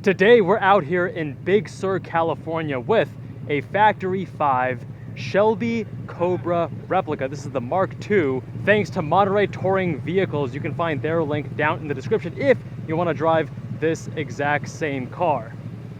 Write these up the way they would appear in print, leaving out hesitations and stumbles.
Today we're out here in Big Sur, California with a Factory 5 Shelby Cobra Replica. This is the Mark II. Thanks to Monterey Touring Vehicles, you can find their link down in the description if you want to drive this exact same car.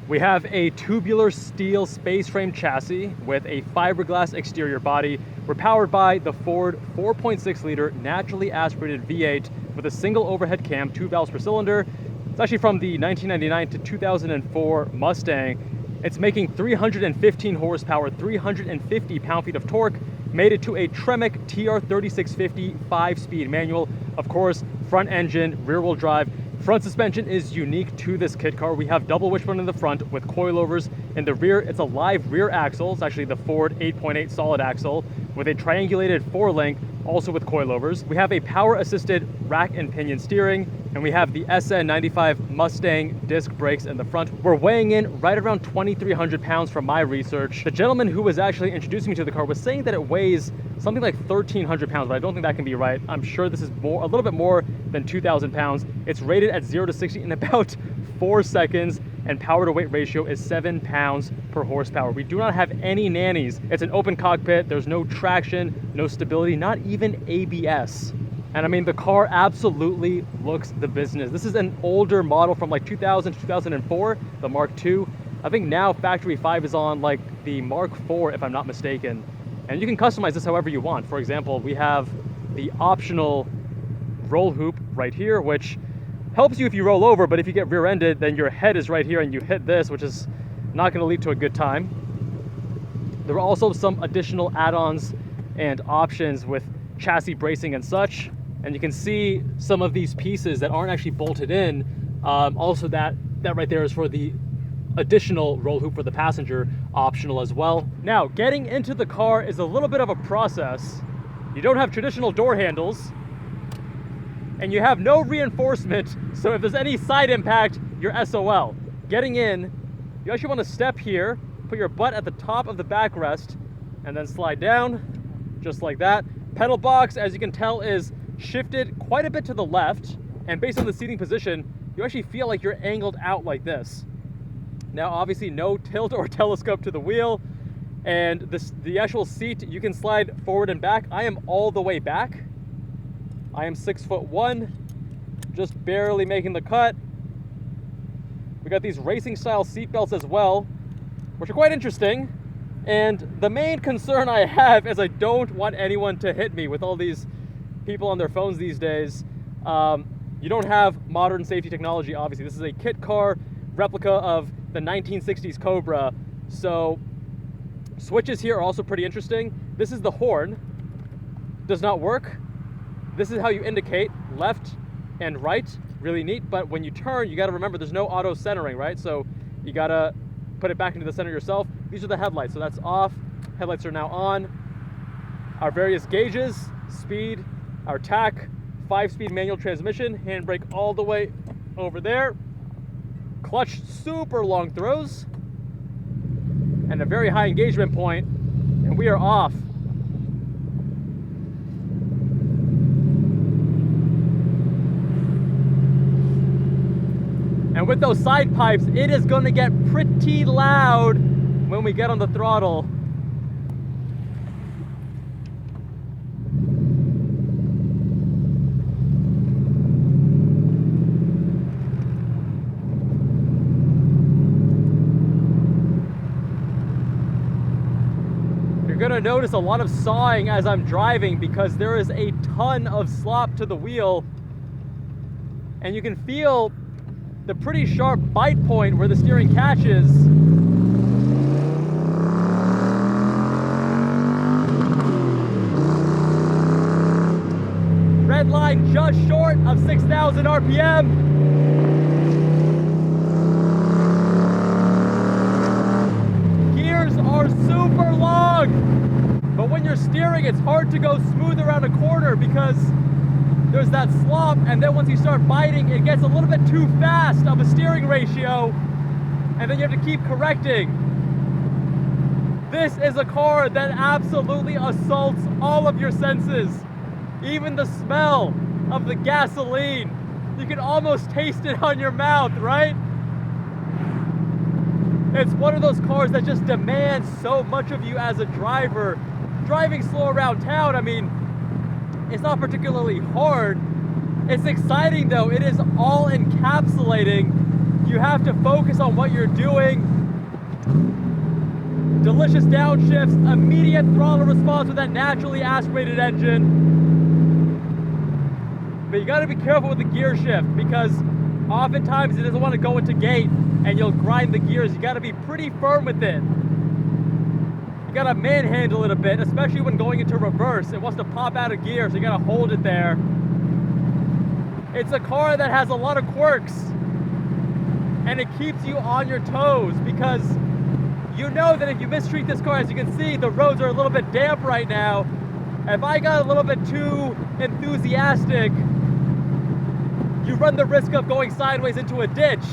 We have a tubular steel space frame chassis with a fiberglass exterior body. We're powered by the Ford 4.6 liter naturally aspirated V8 with a single overhead cam, 2 valves per cylinder. It's actually from the 1999 to 2004 Mustang. It's making 315 horsepower, 350 pound-feet of torque, made it to a Tremec TR3650 5-speed manual. Of course, front engine, rear-wheel drive. Front suspension is unique to this kit car. We have double wishbone in the front with coilovers. In the rear, it's a live rear axle. It's actually the Ford 8.8 solid axle with a triangulated 4-link, also with coilovers. We have a power-assisted rack and pinion steering, and we have the SN95 Mustang disc brakes in the front. We're weighing in right around 2,300 pounds from my research. The gentleman who was actually introducing me to the car was saying that it weighs something like 1,300 pounds, but I don't think that can be right. I'm sure this is a little bit more than 2,000 pounds. It's rated at 0 to 60 in about 4 seconds, and power to weight ratio is 7 pounds per horsepower. We do not have any nannies. It's an open cockpit. There's no traction, no stability, not even ABS. And I mean, the car absolutely looks the business. This is an older model from like 2000 to 2004, the Mark II. I think now Factory 5 is on like the Mark IV, if I'm not mistaken. And you can customize this however you want. For example, we have the optional roll hoop right here, which helps you if you roll over, but if you get rear-ended, then your head is right here and you hit this, which is not going to lead to a good time. There are also some additional add-ons and options with chassis bracing and such. And you can see some of these pieces that aren't actually bolted in. Also that right there is for the additional roll hoop for the passenger, optional as well. Now, getting into the car is a little bit of a process. You don't have traditional door handles, and you have no reinforcement, so if there's any side impact, you're SOL. Getting in, you actually want to step here, put your butt at the top of the backrest, and then slide down, just like that. Pedal box, as you can tell, is shifted quite a bit to the left, and based on the seating position, you actually feel like you're angled out like this. Now, obviously, no tilt or telescope to the wheel, and the actual seat, you can slide forward and back. I am all the way back. I am 6'1", just barely making the cut. We got these racing style seat belts as well, which are quite interesting. And the main concern I have is I don't want anyone to hit me with all these people on their phones these days. You don't have modern safety technology, obviously. This is a kit car replica of the 1960s Cobra. So switches here are also pretty interesting. This is the horn. Does not work. This is how you indicate left and right. Really neat. But when you turn, you got to remember there's no auto centering, right? So you got to put it back into the center yourself. These are the headlights, so that's off. Headlights are now on. Our various gauges, speed, our tach, 5-speed manual transmission, handbrake all the way over there. Clutch, super long throws, and a very high engagement point, and we are off. And with those side pipes, it is going to get pretty loud when we get on the throttle. You're going to notice a lot of sawing as I'm driving because there is a ton of slop to the wheel, and you can feel the pretty sharp bite point where the steering catches. Red line just short of 6,000 RPM. Gears are super long, but when you're steering, it's hard to go smooth around a corner because there's that slop, and then once you start biting, it gets a little bit too fast of a steering ratio, and then you have to keep correcting. This is a car that absolutely assaults all of your senses. Even the smell of the gasoline. You can almost taste it on your mouth, right? It's one of those cars that just demands so much of you as a driver. Driving slow around town, I mean, it's not particularly hard. It's exciting though. It is all encapsulating. You have to focus on what you're doing. Delicious downshifts, immediate throttle response with that naturally aspirated engine. But you gotta be careful with the gear shift because oftentimes it doesn't want to go into gate and you'll grind the gears. You gotta be pretty firm with it. You gotta manhandle it a bit, especially when going into reverse. It wants to pop out of gear, so you gotta hold it there. It's a car that has a lot of quirks and it keeps you on your toes because you know that if you mistreat this car, as you can see, the roads are a little bit damp right now. If I got a little bit too enthusiastic, you run the risk of going sideways into a ditch.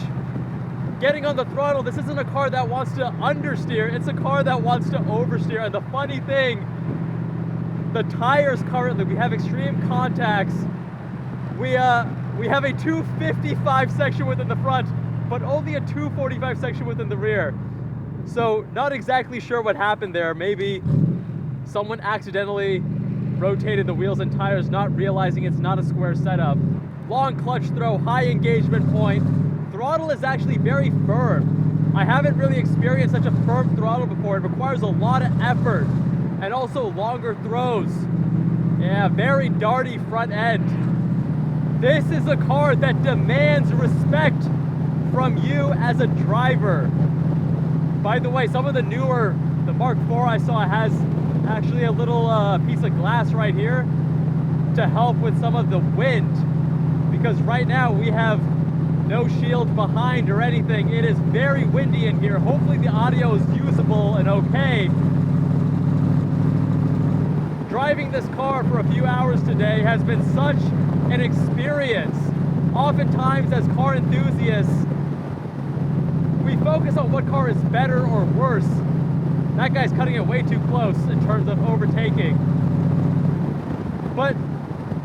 Getting on the throttle, this isn't a car that wants to understeer, it's a car that wants to oversteer. And the funny thing, the tires currently, we have extreme contacts. We have a 255 section width in the front, but only a 245 section width in the rear. So not exactly sure what happened there. Maybe someone accidentally rotated the wheels and tires, not realizing it's not a square setup. Long clutch throw, high engagement point. Throttle is actually very firm. I haven't really experienced such a firm throttle before. It requires a lot of effort and also longer throws. Yeah, very darty front end. This is a car that demands respect from you as a driver. By the way, some of the newer, the Mark IV I saw has actually a little piece of glass right here to help with some of the wind. Because right now we have no shield behind or anything. It is very windy in here. Hopefully the audio is usable and okay. Driving this car for a few hours today has been such an experience. Oftentimes as car enthusiasts, we focus on what car is better or worse. That guy's cutting it way too close in terms of overtaking. But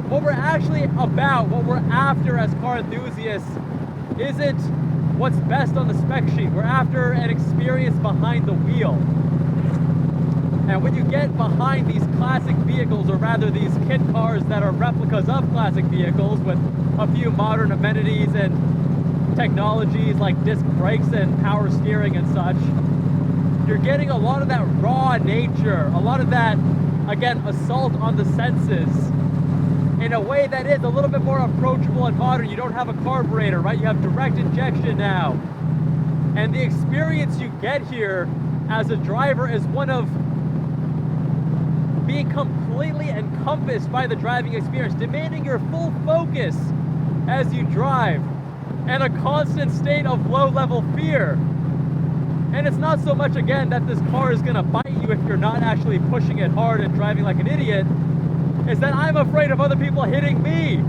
what we're actually about, what we're after as car enthusiasts, isn't what's best on the spec sheet. We're after an experience behind the wheel. And when you get behind these classic vehicles, or rather these kit cars that are replicas of classic vehicles with a few modern amenities and technologies like disc brakes and power steering and such, you're getting a lot of that raw nature, a lot of that, again, assault on the senses in a way that is a little bit more approachable and modern. You don't have a carburetor, right? You have direct injection now. And the experience you get here as a driver is one of being completely encompassed by the driving experience, demanding your full focus as you drive, and a constant state of low-level fear. And it's not so much, again, that this car is gonna bite you if you're not actually pushing it hard and driving like an idiot. Is that I'm afraid of other people hitting me,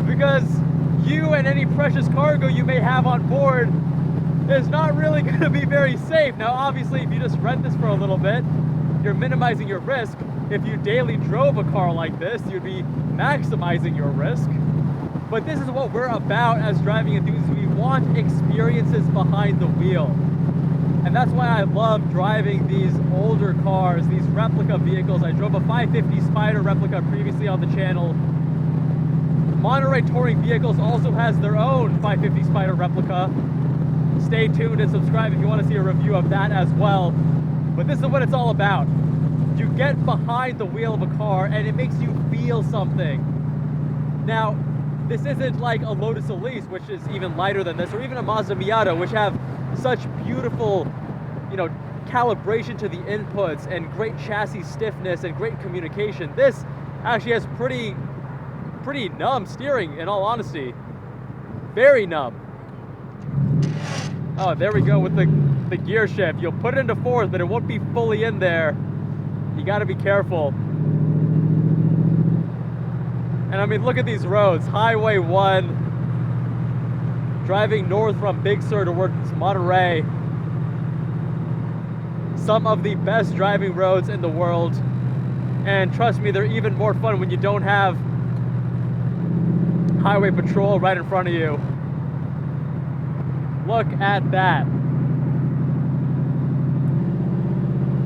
because you and any precious cargo you may have on board is not really going to be very safe. Now obviously if you just rent this for a little bit, you're minimizing your risk. If you daily drove a car like this, you'd be maximizing your risk. But this is what we're about as driving enthusiasts. We want experiences behind the wheel. And that's why I love driving these older cars, these replica vehicles. I drove a 550 Spider replica previously on the channel. Monterey Touring Vehicles also has their own 550 Spider replica. Stay tuned and subscribe if you want to see a review of that as well. But this is what it's all about. You get behind the wheel of a car and it makes you feel something. Now, this isn't like a Lotus Elise, which is even lighter than this, or even a Mazda Miata, which have such beautiful, calibration to the inputs and great chassis stiffness and great communication. This actually has pretty numb steering, in all honesty. Very numb. Oh, there we go with the gear shift. You'll put it into fourth, but it won't be fully in there. You gotta be careful. And I mean, look at these roads. Highway 1, driving north from Big Sur towards Monterey. Some of the best driving roads in the world. And trust me, they're even more fun when you don't have highway patrol right in front of you. Look at that.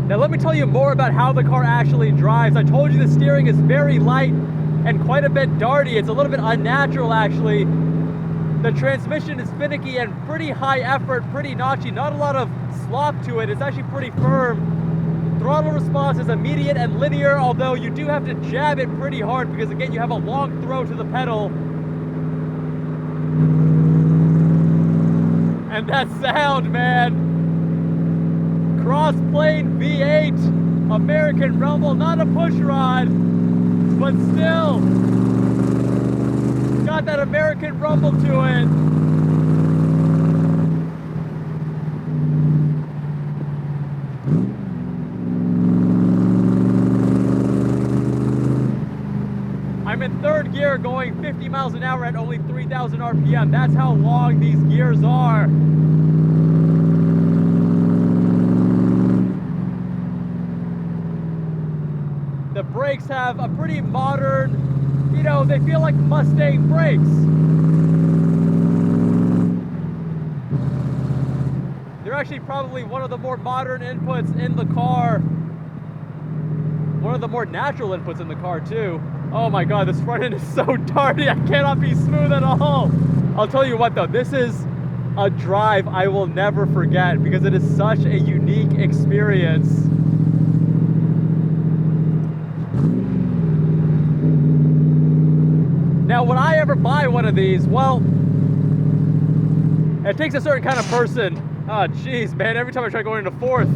Now let me tell you more about how the car actually drives. I told you the steering is very light and quite a bit darty. It's a little bit unnatural actually. The transmission is finicky and pretty high effort, pretty notchy, not a lot of slop to it. It's actually pretty firm. Throttle response is immediate and linear, although you do have to jab it pretty hard because again, you have a long throw to the pedal. And that sound, man. Cross-plane V8, American rumble, not a pushrod, but still got that American rumble to it. I'm in third gear going 50 miles an hour at only 3,000 RPM. That's how long these gears are. The brakes have a pretty modern, you know, they feel like Mustang brakes. They're actually probably one of the more modern inputs in the car. One of the more natural inputs in the car too. Oh my God, this front end is so darty. I cannot be smooth at all. I'll tell you what though, this is a drive I will never forget because it is such a unique experience. Now, when I ever buy one of these, well, it takes a certain kind of person. Oh, geez, man, every time I try going into fourth,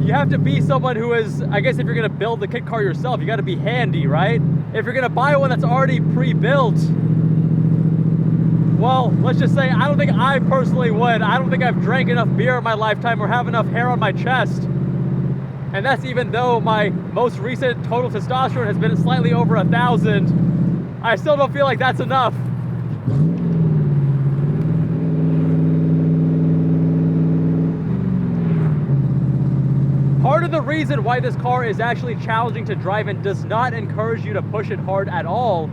you have to be someone who is, I guess if you're gonna build the kit car yourself, you gotta be handy, right? If you're gonna buy one that's already pre-built, well, let's just say, I don't think I personally would. I don't think I've drank enough beer in my lifetime or have enough hair on my chest. And that's even though my most recent total testosterone has been slightly over 1,000. I still don't feel like that's enough. Part of the reason why this car is actually challenging to drive and does not encourage you to push it hard at all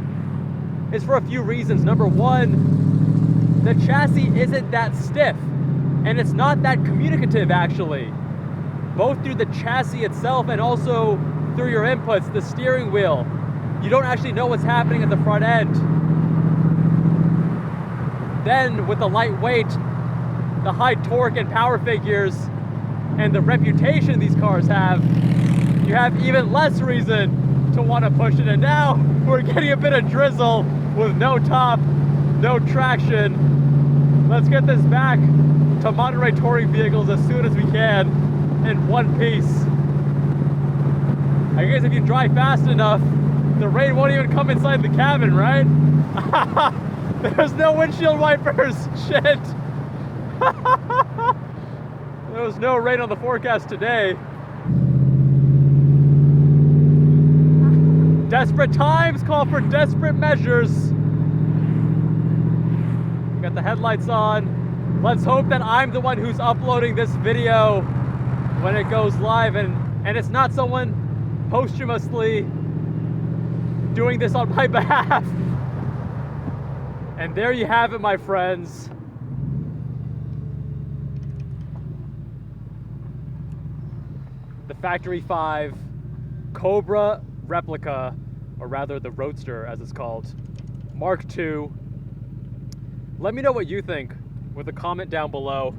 is for a few reasons. Number one, the chassis isn't that stiff and it's not that communicative actually. Both through the chassis itself and also through your inputs, the steering wheel. You don't actually know what's happening at the front end. Then with the lightweight, the high torque and power figures, and the reputation these cars have, you have even less reason to want to push it. And now we're getting a bit of drizzle with no top, no traction. Let's get this back to Monterey touring vehicles as soon as we can. In one piece. I guess if you drive fast enough, the rain won't even come inside the cabin, right? There's no windshield wipers, shit. There was no rain on the forecast today. Desperate times call for desperate measures. Got the headlights on. Let's hope that I'm the one who's uploading this video when it goes live and it's not someone posthumously doing this on my behalf. And there you have it, my friends. The Factory 5 Cobra Replica, or rather the Roadster as it's called, Mark II. Let me know what you think with a comment down below.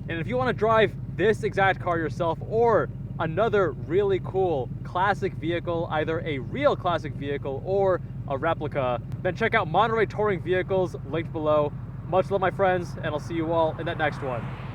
And if you want to drive this exact car yourself or another really cool classic vehicle, either a real classic vehicle or a replica, then check out Monterey Touring Vehicles, linked below. Much love, my friends, and I'll see you all in that next one.